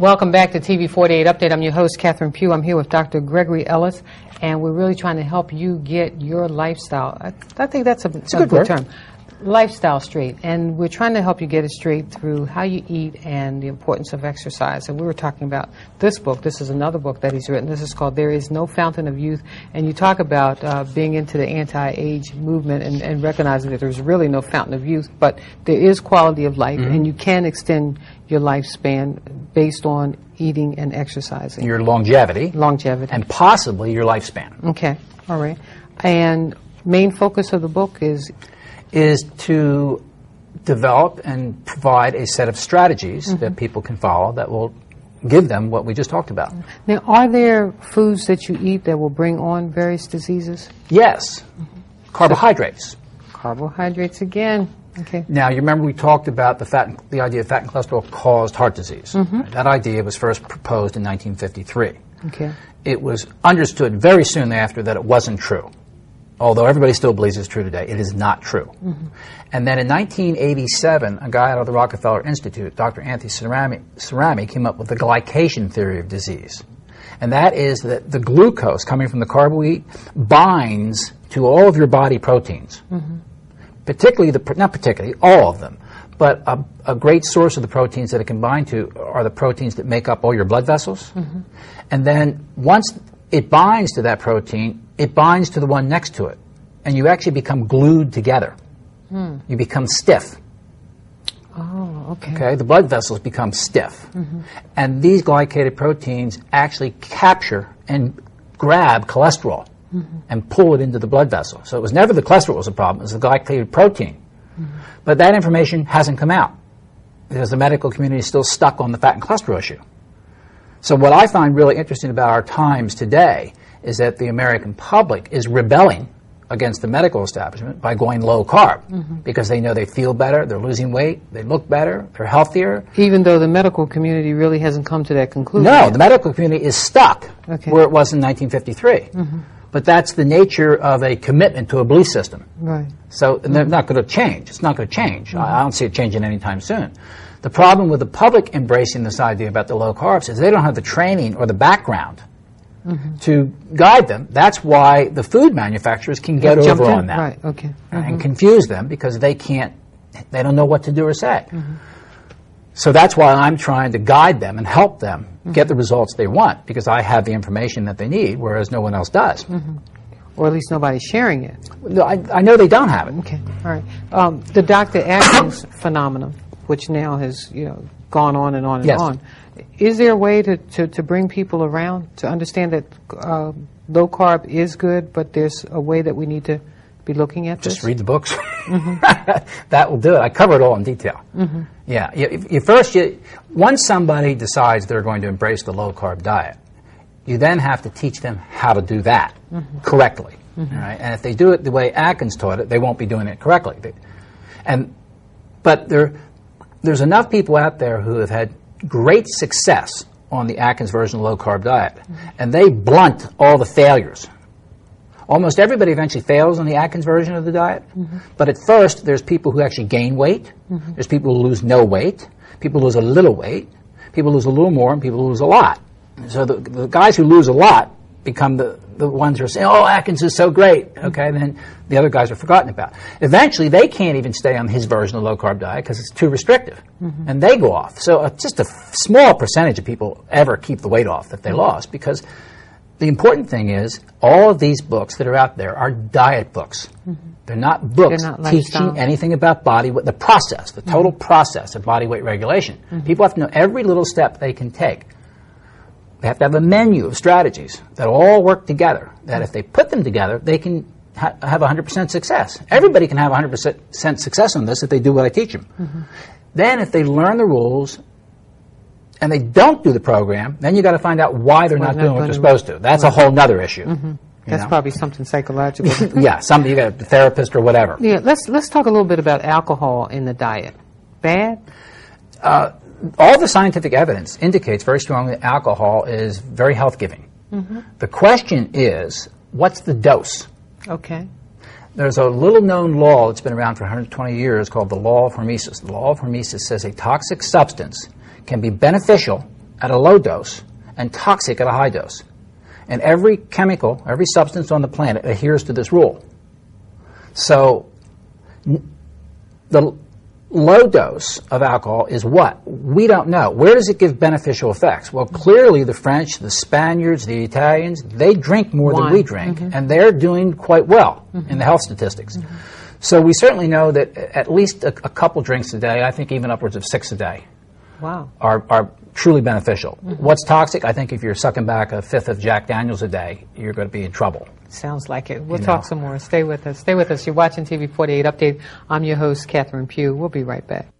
Welcome back to TV 48 Update. I'm your host, Catherine Pugh. I'm here with Dr. Gregory Ellis, and we're really trying to help you get your lifestyle. I think that's a good term. Lifestyle straight. And we're trying to help you get it straight through how you eat and the importance of exercise. And we were talking about this book. This is another book that he's written. This is called There Is No Fountain of Youth. And you talk about being into the anti-age movement and recognizing that there's really no fountain of youth, but there is quality of life, and you can extend your lifespan based on eating and exercising. Your longevity. Longevity. And possibly your lifespan. Okay. All right. And main focus of the book is to develop and provide a set of strategies that people can follow that will give them what we just talked about. Now, are there foods that you eat that will bring on various diseases? Yes. Carbohydrates. Carbohydrates again. Okay. Now, you remember we talked about the idea of fat and cholesterol caused heart disease. That idea was first proposed in 1953. Okay. It was understood very soon after that it wasn't true. Although everybody still believes it's true today, it is not true. And then in 1987, a guy out of the Rockefeller Institute, Dr. Anthony Cerami, came up with the glycation theory of disease. And that is that the glucose coming from the carbohydrate binds to all of your body proteins. Not particularly, all of them. But a great source of the proteins that it can bind to are the proteins that make up all your blood vessels. And then once it binds to that protein, it binds to the one next to it. And you actually become glued together. You become stiff. Oh, okay. Okay, the blood vessels become stiff. And these glycated proteins actually capture and grab cholesterol and pull it into the blood vessel. So it was never the cholesterol that was the problem, it was the glycated protein. But that information hasn't come out because the medical community is still stuck on the fat and cholesterol issue. So what I find really interesting about our times today is that the American public is rebelling against the medical establishment by going low carb because they know they feel better, they're losing weight, they look better, they're healthier. Even though the medical community really hasn't come to that conclusion. No, the medical community is stuck where it was in 1953. But that's the nature of a commitment to a belief system. Right. So they're not going to change. It's not going to change. I don't see it changing anytime soon. The problem with the public embracing this idea about the low carbs is they don't have the training or the background to guide them. That's why the food manufacturers can get over on that. Right. Okay. And confuse them because they don't know what to do or say. So that's why I'm trying to guide them and help them get the results they want because I have the information that they need, whereas no one else does. Or at least nobody's sharing it. I know they don't have it. Okay. All right. The Dr. Atkins phenomenon, which now has gone on and on and on. Is there a way to bring people around to understand that low carb is good, but there's a way that we need to be looking at this? Just read the books. That will do it. I cover it all in detail. Yeah. Once somebody decides they're going to embrace the low carb diet, you then have to teach them how to do that correctly. All right? And if they do it the way Atkins taught it, they won't be doing it correctly. But there's enough people out there who have had great success on the Atkins version of the low-carb diet, and they blunt all the failures. Almost everybody eventually fails on the Atkins version of the diet, but at first there's people who actually gain weight, there's people who lose no weight, people who lose a little weight, people who lose a little more, and people who lose a lot. So the guys who lose a lot become the ones who are saying, oh, Atkins is so great, okay, and then the other guys are forgotten about. Eventually, they can't even stay on his version of the low-carb diet because it's too restrictive, and they go off. So just a small percentage of people ever keep the weight off that they lost because the important thing is all of these books that are out there are diet books. They're not books teaching anything about the process, the total process of body weight regulation. People have to know every little step they can take. They have to have a menu of strategies that all work together, that if they put them together, they can have 100% success. Everybody can have 100% success on this if they do what I teach them. Then if they learn the rules and they don't do the program, then you've got to find out why they're not doing what they're supposed to. That's a whole other issue. That's probably something psychological. Yeah, you got a therapist or whatever. Yeah, let's talk a little bit about alcohol in the diet. Bad? All the scientific evidence indicates very strongly that alcohol is very health-giving. The question is, what's the dose? Okay. There's a little-known law that's been around for 120 years called the law of hormesis. The law of hormesis says a toxic substance can be beneficial at a low dose and toxic at a high dose. And every chemical, every substance on the planet adheres to this rule. So the low dose of alcohol is what? We don't know. Where does it give beneficial effects? Well, clearly the French, the Spaniards, the Italians, they drink more than we drink, and they're doing quite well in the health statistics. So we certainly know that at least a couple drinks a day, I think even upwards of 6 a day, are truly beneficial. What's toxic? I think if you're sucking back a fifth of Jack Daniels a day, you're going to be in trouble. Sounds like it. We'll talk some more. Stay with us. Stay with us. You're watching TV 48 Update. I'm your host, Catherine Pugh. We'll be right back.